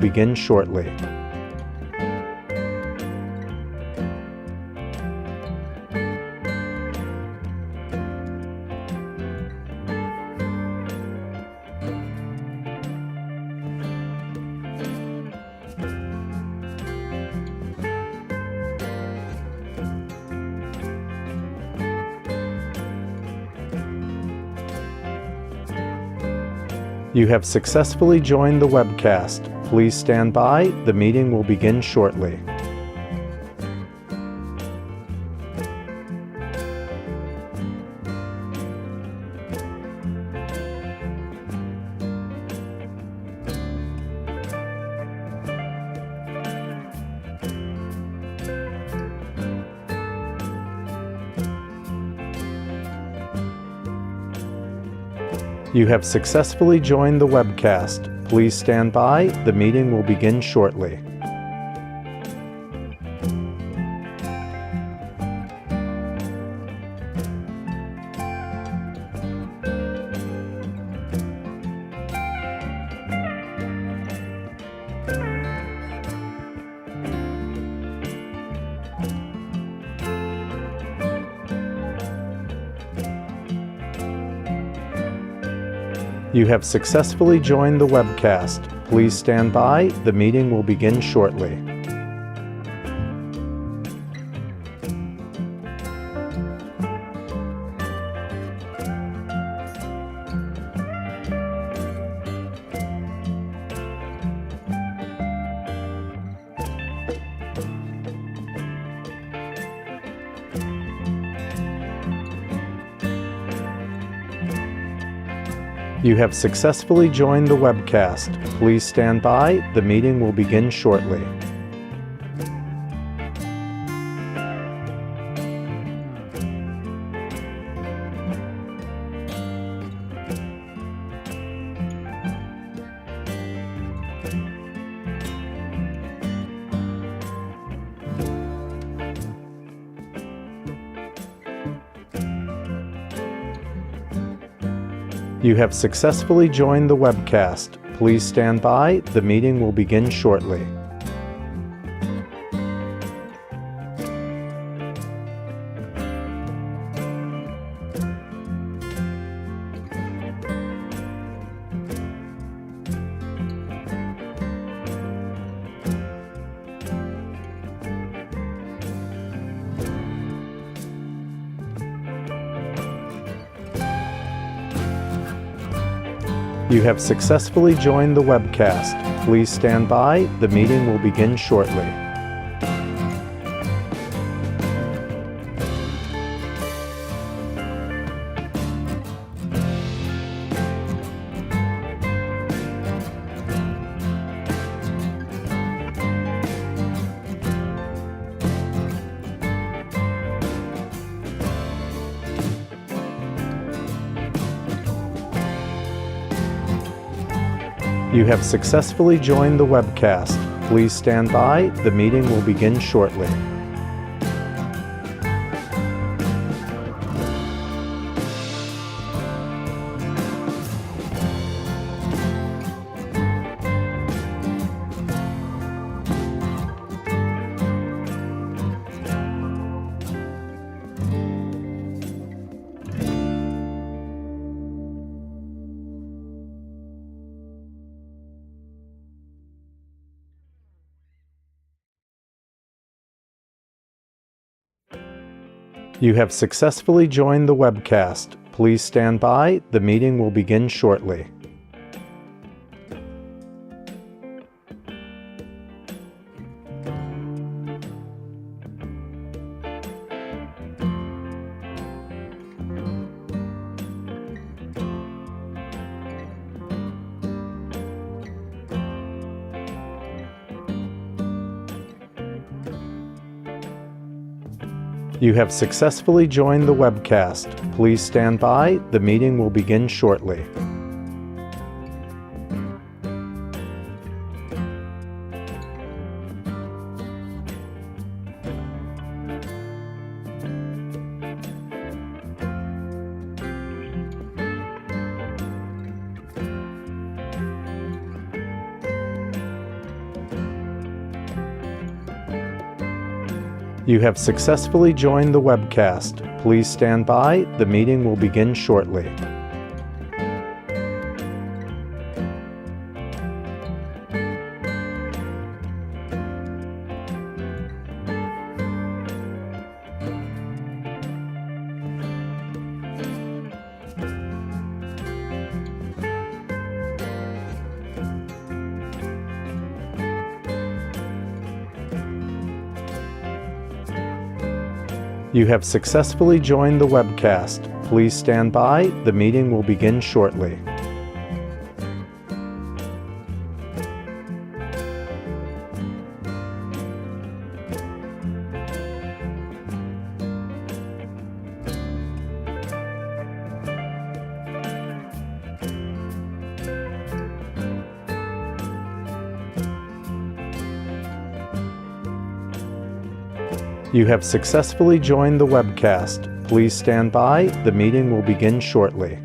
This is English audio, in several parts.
begin shortly. You have successfully joined the webcast. Please stand by. The meeting will begin shortly. You have successfully joined the webcast. Please stand by. The meeting will begin shortly. You have successfully joined the webcast. Please stand by. The meeting will begin shortly. You have successfully joined the webcast. Please stand by. The meeting will begin shortly. You have successfully joined the webcast. Please stand by. The meeting will begin shortly. You have successfully joined the webcast. Please stand by. The meeting will begin shortly. You have successfully joined the webcast. Please stand by. The meeting will begin shortly. You have successfully joined the webcast. Please stand by. The meeting will begin shortly. You have successfully joined the webcast. Please stand by. The meeting will begin shortly. You have successfully joined the webcast. Please stand by. The meeting will begin shortly. You have successfully joined the webcast. Please stand by. The meeting will begin shortly. You have successfully joined the webcast. Please stand by. The meeting will begin shortly.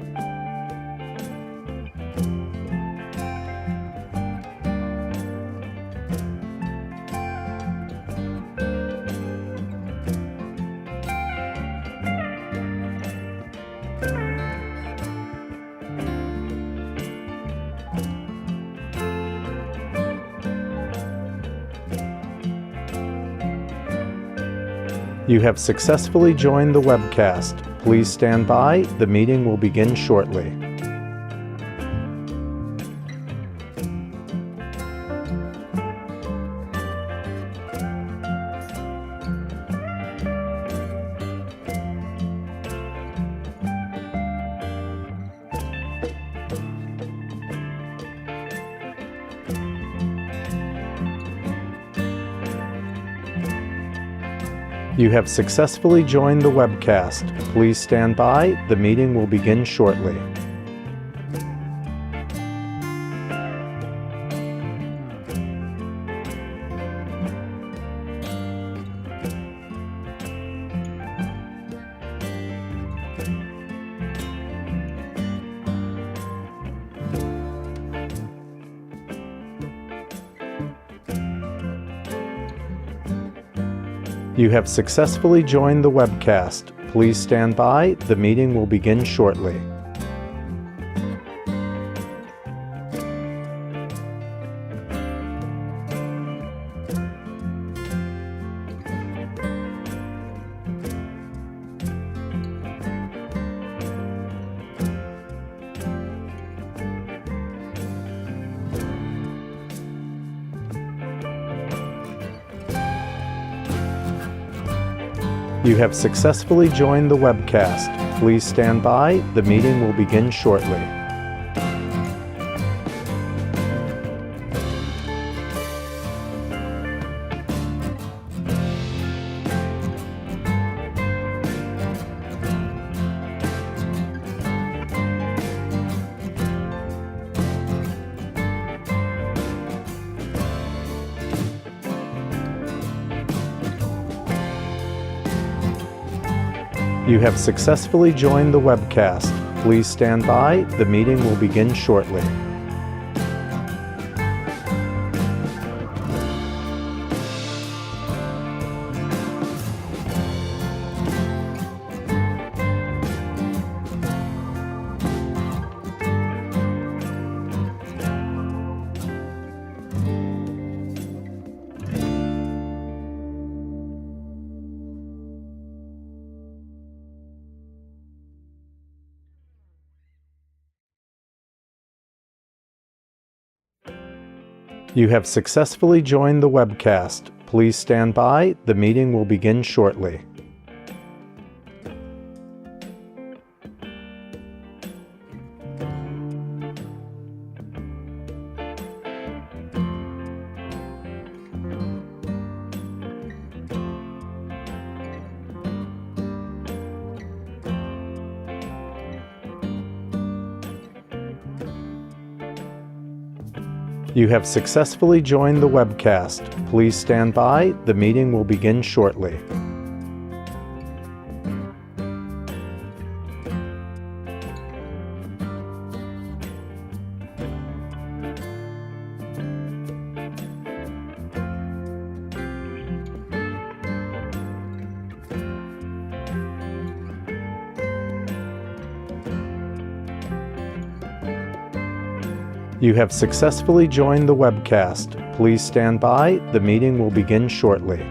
You have successfully joined the webcast. Please stand by. The meeting will begin shortly. You have successfully joined the webcast. Please stand by. The meeting will begin shortly. You have successfully joined the webcast. Please stand by. The meeting will begin shortly. You have successfully joined the webcast. Please stand by. The meeting will begin shortly. You have successfully joined the webcast. Please stand by. The meeting will begin shortly. You have successfully joined the webcast. Please stand by. The meeting will begin shortly. You have successfully joined the webcast. Please stand by. The meeting will begin shortly. You have successfully joined the webcast. Please stand by. The meeting will begin shortly.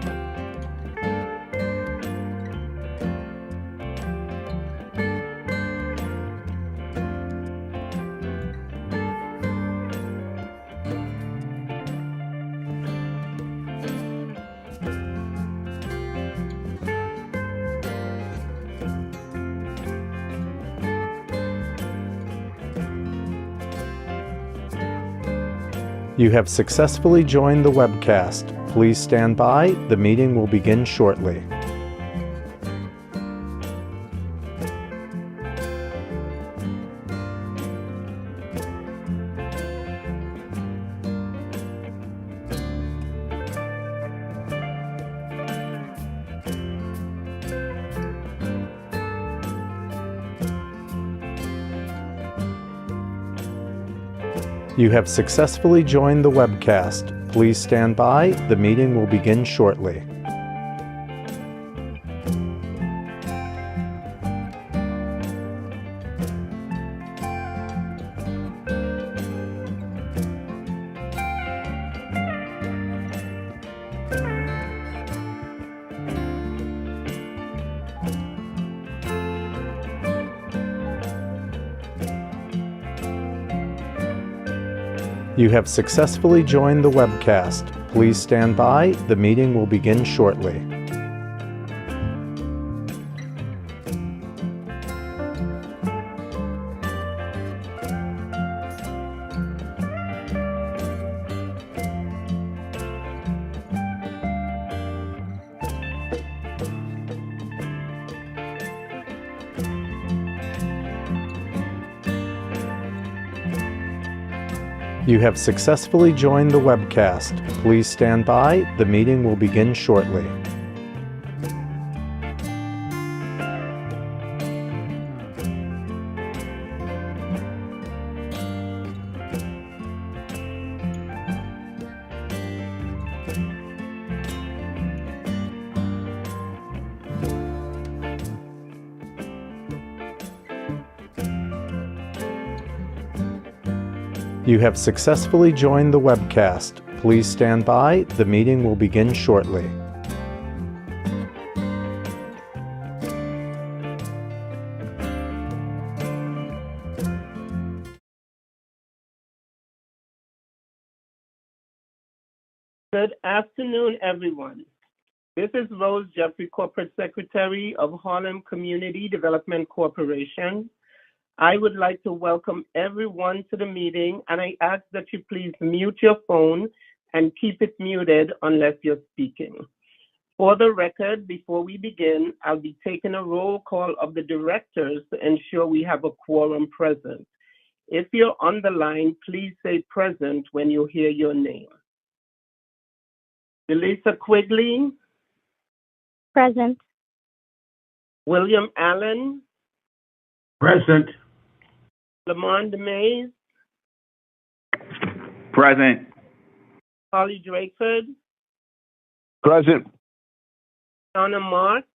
You have successfully joined the webcast. Please stand by. The meeting will begin shortly. You have successfully joined the webcast. Please stand by. The meeting will begin shortly. You have successfully joined the webcast. Please stand by. The meeting will begin shortly. You have successfully joined the webcast. Please stand by. The meeting will begin shortly. You have successfully joined the webcast. Please stand by. The meeting will begin shortly. Good afternoon, everyone. This is Rose Jeffrey, Corporate Secretary of Harlem Community Development Corporation. I would like to welcome everyone to the meeting, and I ask that you please mute your phone and keep it muted unless you're speaking. For the record, before we begin, I'll be taking a roll call of the directors to ensure we have a quorum present. If you're on the line, please say present when you hear your name. Elisa Quigley. Present. William Allen. Present. Lamond Mays. Present. Holly Drakeford. Present. Donna Marks.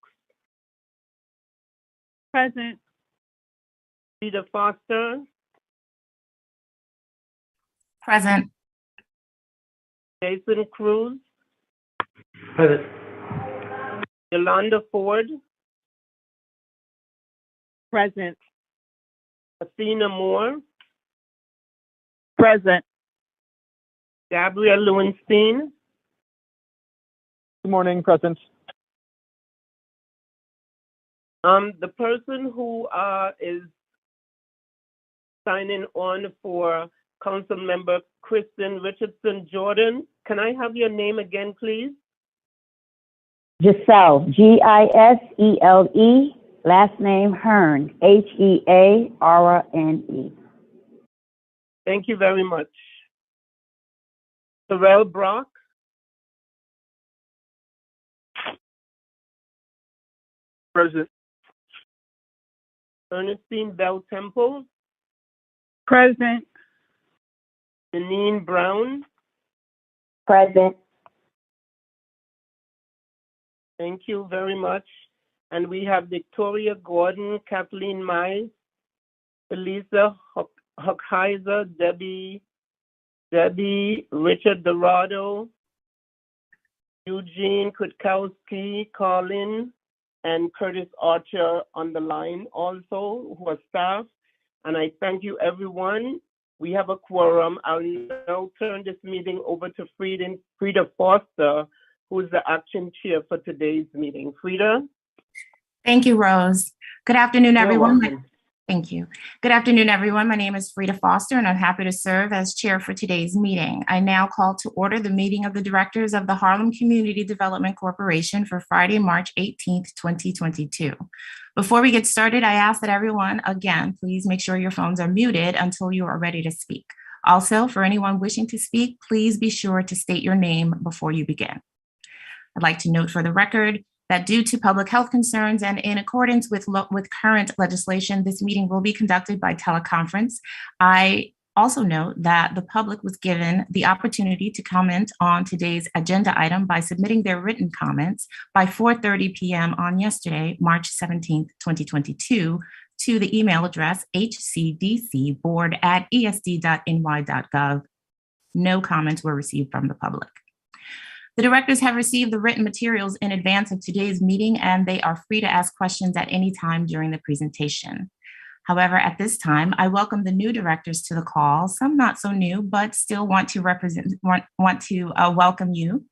Present. Peter Foster. Present. Jason Cruz. Present. Yolanda Ford. Present. Athena Moore. Present. Gabrielle Lewenstein. Good morning, Present. The person who is signing on for Council Member Kristen Richardson Jordan, can I have your name again, please? Giselle, Gisele, last name Hearn, Hearne. Thank you very much. Terrell Brock. Present. Ernestine Bell Temple. Present. Janine Brown. Present. Thank you very much. And we have Victoria Gordon, Kathleen Mize, Elisa Huckheiser, Debbie Debbie, Richard Dorado, Eugene Kutkowski, Colin, and Curtis Archer on the line also, who are staff. And I thank you, everyone. We have a quorum. I'll now turn this meeting over to Frida Foster, who is the acting chair for today's meeting. Frida? Thank you, Rose. Good afternoon, You're everyone. welcome. Thank you. Good afternoon, everyone. My name is Frida Foster, and I'm happy to serve as chair for today's meeting. I now call to order the meeting of the directors of the Harlem Community Development Corporation for Friday, March 18th, 2022. Before we get started, I ask that everyone, again, please make sure your phones are muted until you are ready to speak. Also, for anyone wishing to speak, please be sure to state your name before you begin. I'd like to note for the record that due to public health concerns and in accordance with current legislation, this meeting will be conducted by teleconference. I also note that the public was given the opportunity to comment on today's agenda item by submitting their written comments by 4:30 p.m. on yesterday, March 17th, 2022, to the email address hcdcboard@esd.ny.gov. No comments were received from the public. The directors have received the written materials in advance of today's meeting, and they are free to ask questions at any time during the presentation. However, at this time, I welcome the new directors to the call, some not so new, but still want to welcome you.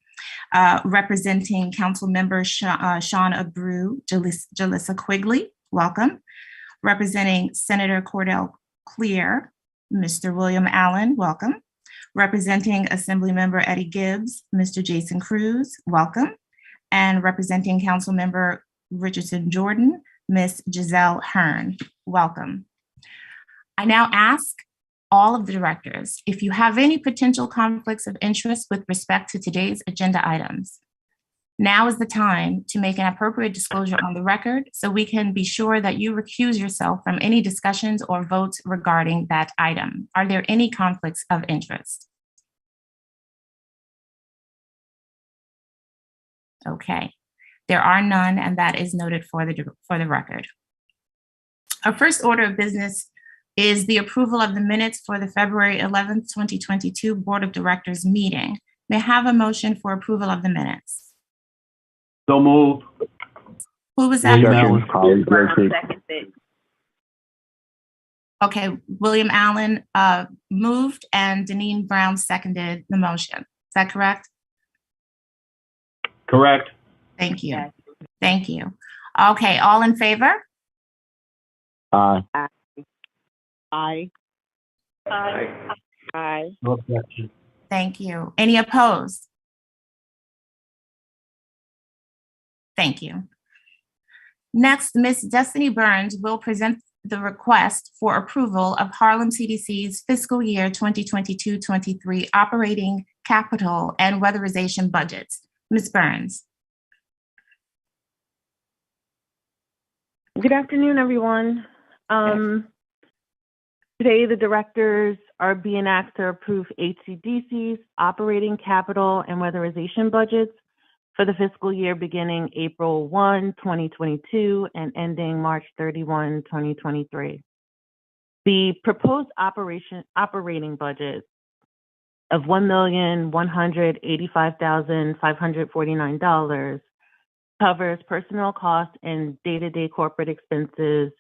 Representing Council Member Sean Abreu, Jalissa Quigley, welcome. Representing Senator Cordell Clear, Mr. William Allen, welcome. Representing Assemblymember Eddie Gibbs, Mr. Jason Cruz, welcome. And representing Councilmember Richardson Jordan, Ms. Giselle Hearn, welcome. I now ask all of the directors if you have any potential conflicts of interest with respect to today's agenda items. Now is the time to make an appropriate disclosure on the record so we can be sure that you recuse yourself from any discussions or votes regarding that item. Are there any conflicts of interest? Okay, there are none, and that is noted for the record. Our first order of business is the approval of the minutes for the February 11th, 2022 Board of Directors meeting. May I have a motion for approval of the minutes? So moved. Who was that? William Allen. Okay, William Allen moved and Deneen Brown seconded the motion. Is that correct? Correct. Thank you. Thank you. Okay, all in favor? Aye. Aye. Aye. No objection. Thank you. Any opposed? Thank you. Next, Ms. Destiny Burns will present the request for approval of Harlem CDC's fiscal year 2022-23 operating capital and weatherization budgets. Ms. Burns. Good afternoon, everyone. Today, the directors are being asked to approve HCDC's operating capital and weatherization budgets for the fiscal year beginning April 1, 2022 and ending March 31, 2023. The proposed operating budget of $1,185,549 covers personnel costs and day-to-day corporate expenses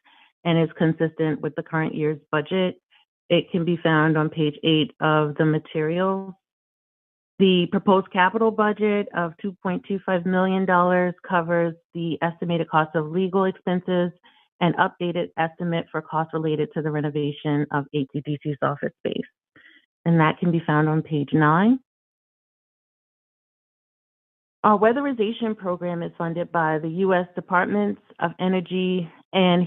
and is consistent with the current year's budget. It can be found on page 8 of the materials. The proposed capital budget of $2.25 million covers the estimated cost of legal expenses and updated estimate for costs related to the renovation of HCDC's office space. And that can be found on page 9. Our weatherization program is funded by the U.S. Departments of Energy and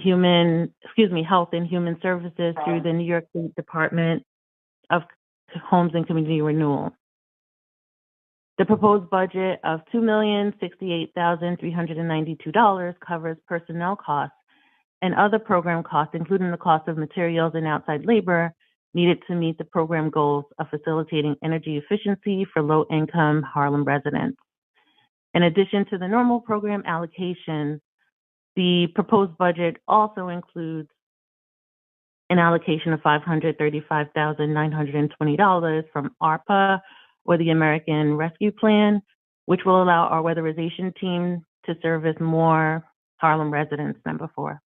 Health and Human Services through the New York State Department of Homes and Community Renewal. The proposed budget of $2,068,392 covers personnel costs and other program costs, including the cost of materials and outside labor needed to meet the program goals of facilitating energy efficiency for low-income Harlem residents. In addition to the normal program allocation, the proposed budget also includes an allocation of $535,920 from ARPA or the American Rescue Plan, which will allow our weatherization team to service more Harlem residents than before.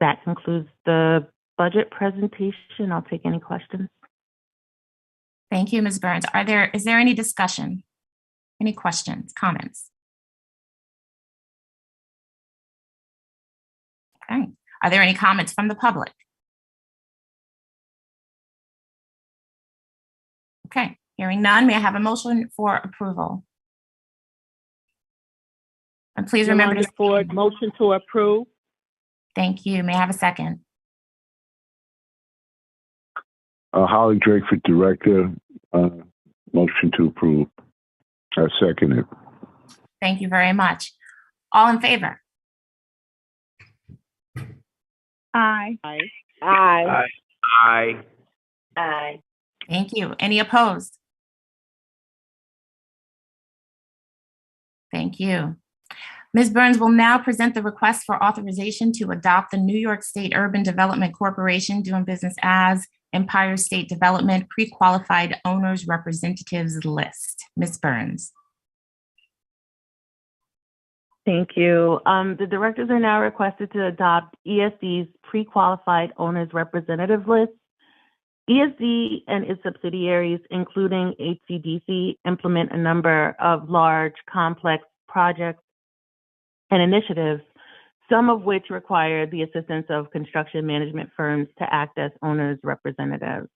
That concludes the budget presentation. I'll take any questions. Thank you, Ms. Burns. Is there any discussion? Any questions, comments? Okay. Are there any comments from the public? Okay, hearing none, may I have a motion for approval? And please remember to. Yolanda Ford, motion to approve. Thank you. May I have a second? Holly Drakeford, Director, motion to approve. I second it. Thank you very much. All in favor? Aye. Aye. Aye. Aye. Thank you. Any opposed? Thank you. Ms. Burns will now present the request for authorization to adopt the New York State Urban Development Corporation doing business as Empire State Development Pre-Qualified Owners Representatives List. Ms. Burns. Thank you. The directors are now requested to adopt ESD's Pre-Qualified Owners Representative List. ESD and its subsidiaries, including HCDC, implement a number of large, complex projects and initiatives, some of which require the assistance of construction management firms to act as owners' representatives,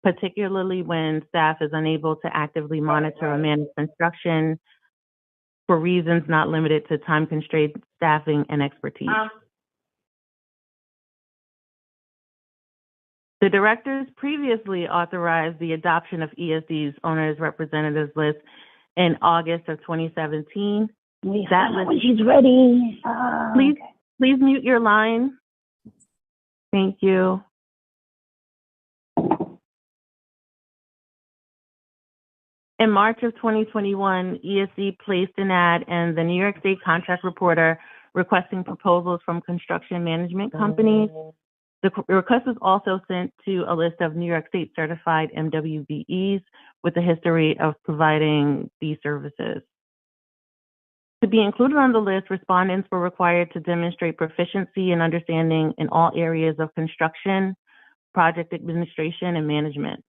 particularly when staff is unable to actively monitor or manage construction for reasons not limited to time constraints, staffing, and expertise. The directors previously authorized the adoption of ESD's owners' representatives list in August of 2017. That list, She's ready. please mute your line. Thank you. In March of 2021, ESD placed an ad in the New York State Contract Reporter requesting proposals from construction management companies. The request was also sent to a list of New York State certified MWBEs with a history of providing these services. To be included on the list, respondents were required to demonstrate proficiency and understanding in all areas of construction, project administration, and management.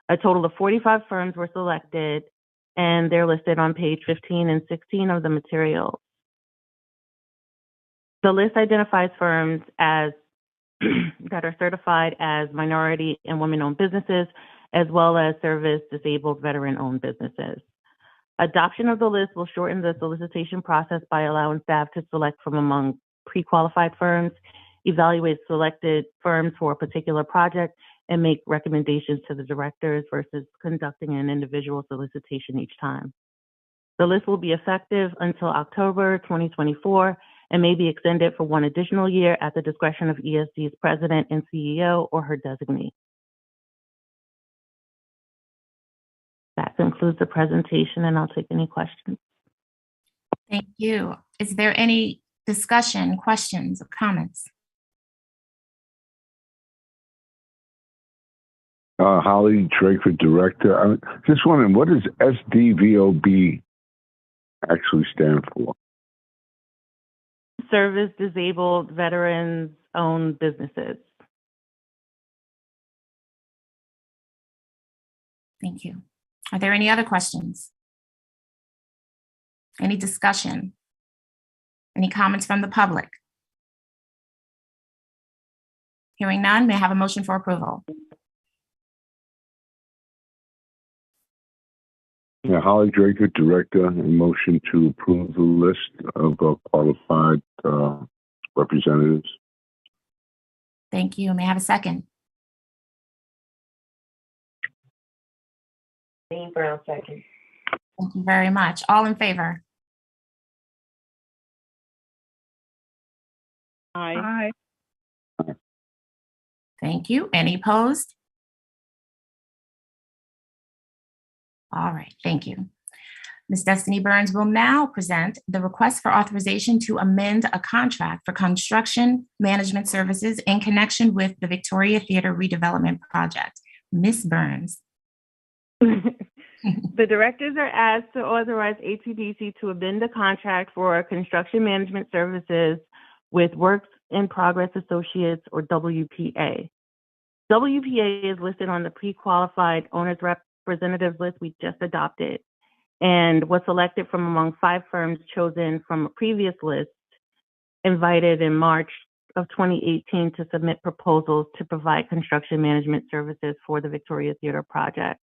A total of 45 firms were selected, and they're listed on page 15 and 16 of the materials. The list identifies firms as that are certified as minority and women-owned businesses, as well as service disabled veteran-owned businesses. Adoption of the list will shorten the solicitation process by allowing staff to select from among pre-qualified firms, evaluate selected firms for a particular project, and make recommendations to the directors versus conducting an individual solicitation each time. The list will be effective until October 2024 and may be extended for one additional year at the discretion of ESD's president and CEO or her designee. That concludes the presentation, and I'll take any questions. Thank you. Is there any discussion, questions, or comments? Holly Drakeford, Director. I'm just wondering, what does SDVOB actually stand for? Service disabled veterans owned businesses. Thank you. Are there any other questions? Any discussion? Any comments from the public? Hearing none, may I have a motion for approval? Yeah, Holly Drakeford, Director, a motion to approve the list of qualified representatives. Thank you. May I have a second? Dean Brown, second. Thank you very much. All in favor? Aye. Thank you. Any opposed? All right, thank you. Ms. Destiny Burns will now present the request for authorization to amend a contract for construction management services in connection with the Victoria Theater redevelopment project. Ms. Burns. The directors are asked to authorize ATDC to amend the contract for construction management services with Works in Progress Associates, or WPA. WPA is listed on the pre-qualified owners representatives list we just adopted and was selected from among 5 firms chosen from a previous list invited in March of 2018 to submit proposals to provide construction management services for the Victoria Theater project.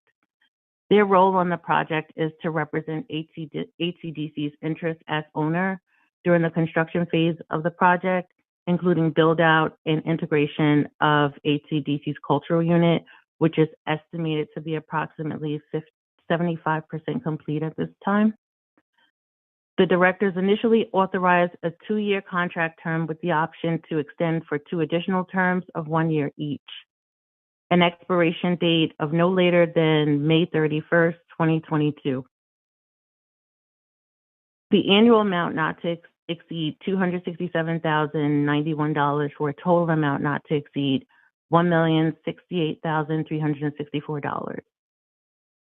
Their role on the project is to represent ATDC's interest as owner during the construction phase of the project, including build out and integration of ATDC's cultural unit, which is estimated to be approximately 75% complete at this time. The directors initially authorized a 2-year contract term with the option to extend for 2 additional terms of 1 year each. An expiration date of no later than May 31st, 2022. The annual amount not to exceed $267,091 for a total amount not to exceed $1,068,364.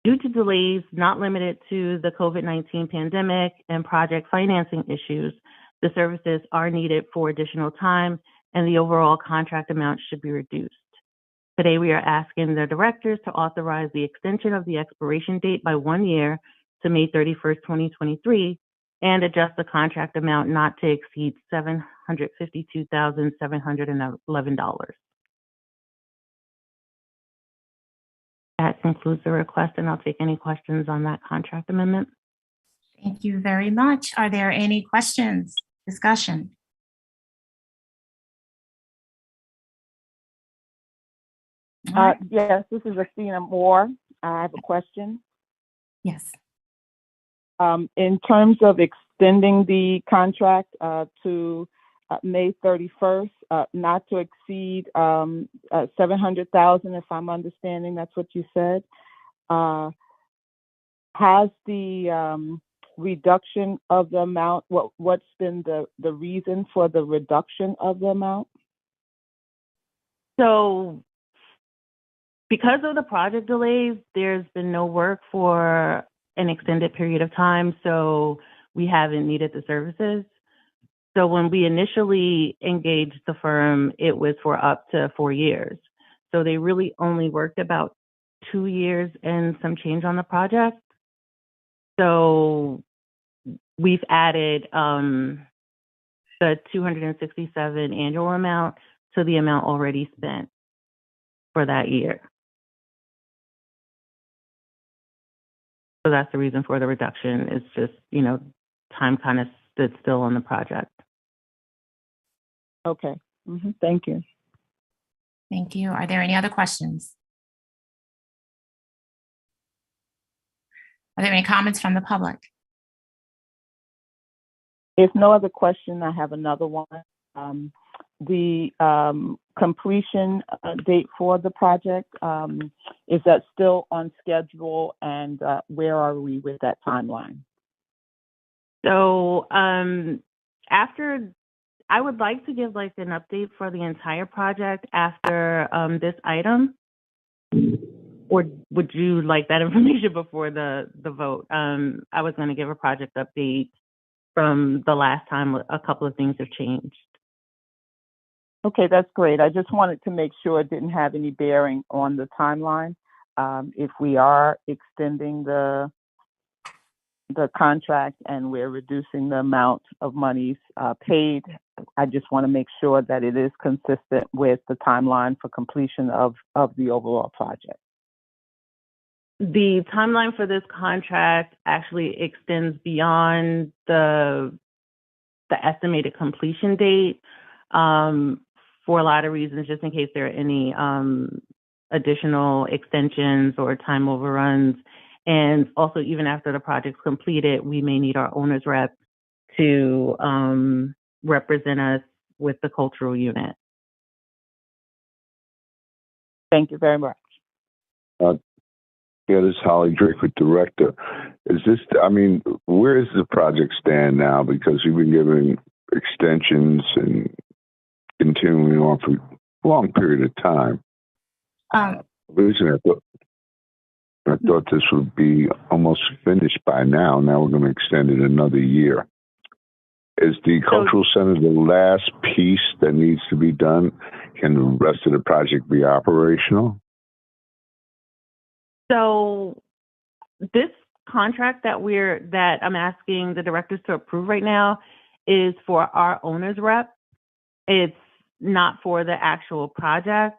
Due to delays not limited to the COVID-19 pandemic and project financing issues, the services are needed for additional time and the overall contract amount should be reduced. Today, we are asking the directors to authorize the extension of the expiration date by 1 year to May 31st, 2023, and adjust the contract amount not to exceed $752,711. That concludes the request, and I'll take any questions on that contract amendment. Thank you very much. Are there any questions, discussion? Yes, this is Athena Moore. I have a question. Yes. In terms of extending the contract to May 31st, not to exceed $700,000, if I'm understanding that's what you said. Has the reduction of the amount, what's been the reason for the reduction of the amount? So, because of the project delays, there's been no work for an extended period of time, so we haven't needed the services. So when we initially engaged the firm, it was for up to 4 years. So they really only worked about 2 years and some change on the project. So we've added the 267 annual amount to the amount already spent for that year. So that's the reason for the reduction. It's just, time kind of stood still on the project. Okay. Thank you. Thank you. Are there any other questions? Are there any comments from the public? If no other question, I have another one. The completion date for the project, is that still on schedule, and where are we with that timeline? So I would like to give an update for the entire project after this item. Or would you like that information before the vote? I was going to give a project update from the last time. A couple of things have changed. Okay, that's great. I just wanted to make sure it didn't have any bearing on the timeline. If we are extending the contract and we're reducing the amount of monies paid, I just want to make sure that it is consistent with the timeline for completion of the overall project. The timeline for this contract actually extends beyond the estimated completion date for a lot of reasons, just in case there are any additional extensions or time overruns. And also, even after the project's completed, we may need our owner's rep to represent us with the cultural unit. Thank you very much. Yeah, this is Holly Draper, Director. Is this, I mean, where does the project stand now? Because you've been given extensions and continuing on for a long period of time. Originally, I thought this would be almost finished by now. Now we're going to extend it another year. Is the cultural center the last piece that needs to be done? Can the rest of the project be operational? So this contract that I'm asking the directors to approve right now is for our owner's rep. It's not for the actual project.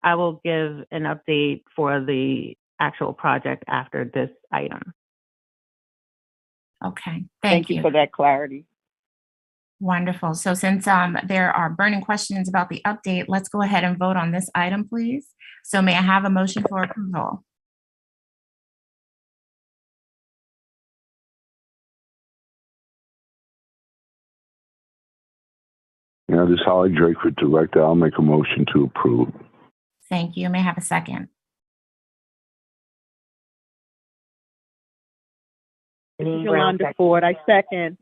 I will give an update for the actual project after this item. Okay, Thank you for that clarity. Wonderful. So since there are burning questions about the update, let's go ahead and vote on this item, please. So may I have a motion for approval? Yeah, this is Holly Draper, Director. I'll make a motion to approve. Thank you. May I have a second? Yolanda Ford, I second.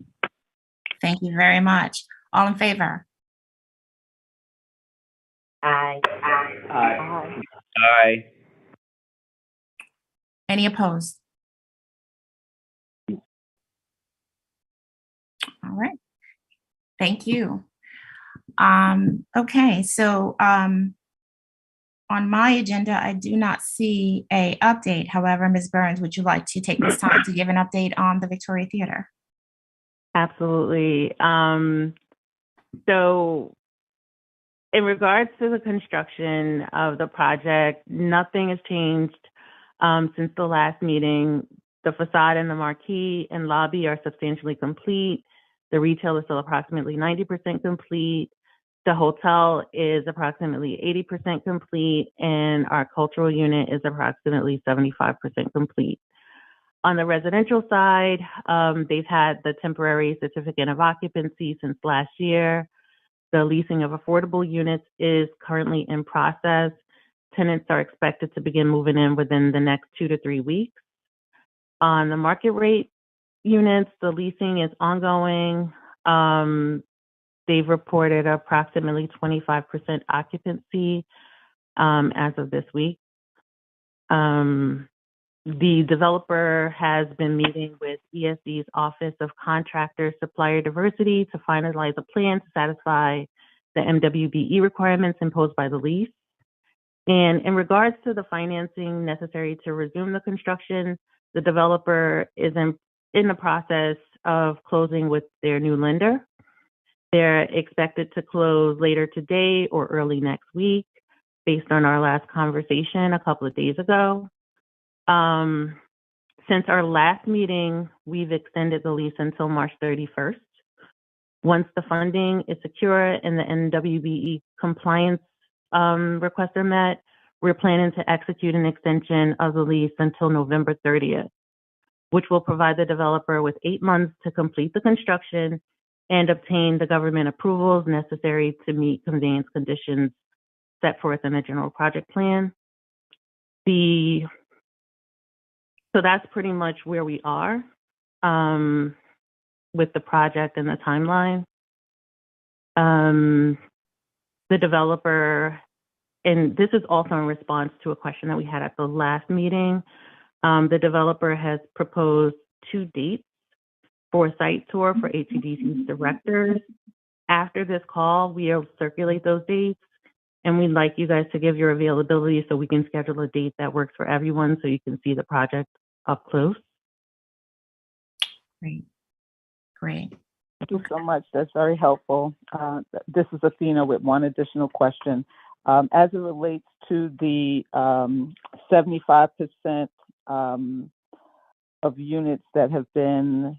Thank you very much. All in favor? Aye. Aye. Aye. Any opposed? All right. Thank you. Okay, so on my agenda, I do not see a update. However, Ms. Burns, would you like to take this time to give an update on the Victoria Theater? Absolutely. So in regards to the construction of the project, nothing has changed since the last meeting. The facade and the marquee and lobby are substantially complete. The retail is still approximately 90% complete. The hotel is approximately 80% complete, and our cultural unit is approximately 75% complete. On the residential side, they've had the temporary certificate of occupancy since last year. The leasing of affordable units is currently in process. Tenants are expected to begin moving in within the next 2 to 3 weeks. On the market rate units, the leasing is ongoing. They've reported approximately 25% occupancy as of this week. The developer has been meeting with ESD's Office of Contractor Supplier Diversity to finalize a plan to satisfy the MWBE requirements imposed by the lease. And in regards to the financing necessary to resume the construction, the developer is in the process of closing with their new lender. They're expected to close later today or early next week, based on our last conversation a couple of days ago. Since our last meeting, we've extended the lease until March 31st. Once the funding is secure and the NWBE compliance requests are met, we're planning to execute an extension of the lease until November 30th, which will provide the developer with 8 months to complete the construction and obtain the government approvals necessary to meet conveyance conditions set forth in the general project plan. So that's pretty much where we are with the project and the timeline. The developer, and this is also in response to a question that we had at the last meeting, the developer has proposed 2 dates for a site tour for HCDC's directors. After this call, we'll circulate those dates, and we'd like you guys to give your availability so we can schedule a date that works for everyone so you can see the project up close. Great. Great. Thank you so much. That's very helpful. This is Athena with one additional question. As it relates to the 75% of units that have been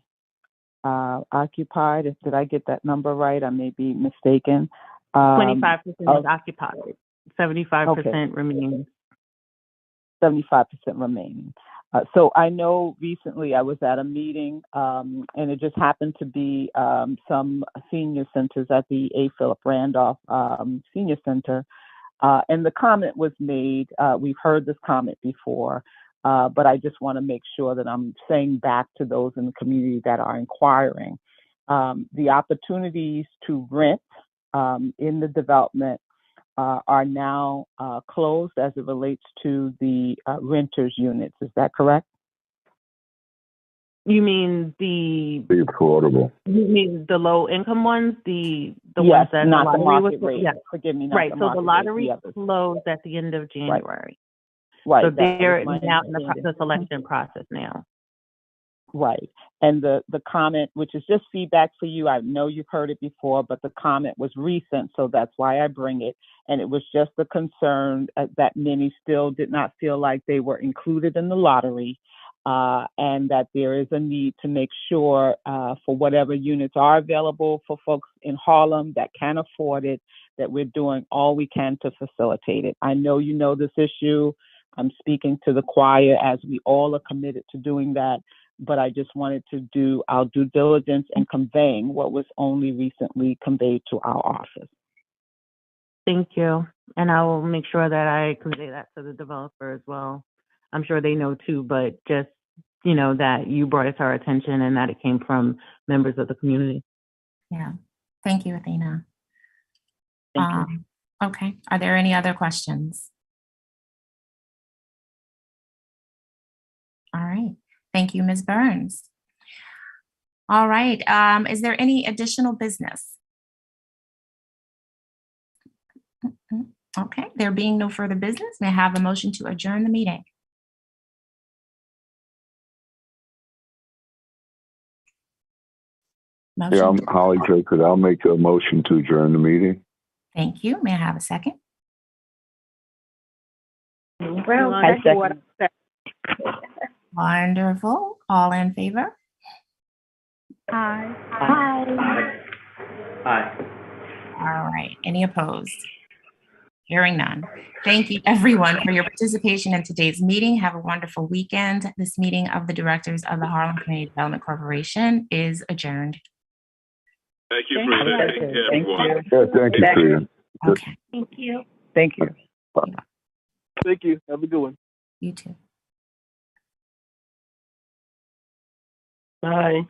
occupied, did I get that number right? I may be mistaken. 25% is occupied, 75% remaining. 75% remaining. So I know recently I was at a meeting, and it just happened to be some senior centers at the A. Philip Randolph Senior Center, and the comment was made, we've heard this comment before, but I just want to make sure that I'm saying back to those in the community that are inquiring, the opportunities to rent in the development are now closed as it relates to the renters units. Is that correct? You mean the affordable. You mean the low income ones, the Yes, ones that not the lottery market was, rate. yeah, Forgive me, not right. the So market the rate, lottery the others. closed at the end of January. Right. So that was they're my now in understanding. the selection process now. Right. And the comment, which is just feedback for you, I know you've heard it before, but the comment was recent, so that's why I bring it. And it was just a concern that many still did not feel like they were included in the lottery, and that there is a need to make sure for whatever units are available for folks in Harlem that can afford it, that we're doing all we can to facilitate it. I know you know this issue. I'm speaking to the choir as we all are committed to doing that. But I just wanted to do our due diligence in conveying what was only recently conveyed to our office. Thank you. And I will make sure that I convey that to the developer as well. I'm sure they know too, but just, that you brought it to our attention and that it came from members of the community. Yeah. Thank you, Athena. Thank you. Okay. Are there any other questions? All right. Thank you, Ms. Burns. All right. Is there any additional business? Okay. There being no further business, may I have a motion to adjourn the meeting? Motion. Yeah, I'm Holly Draper. I'll make a motion to adjourn the meeting. Thank you. May I have a second? Brown, second. Wonderful. All in favor? Aye. All right. Any opposed? Hearing none. Thank you, everyone, for your participation in today's meeting. Have a wonderful weekend. This meeting of the directors of the Harlem Community Development Corporation is adjourned. Thank you, Frida. Take care, everyone. Yeah, thank you, Frida. Okay. Thank you. Thank you. Thank you. Have a good one. You too. Bye.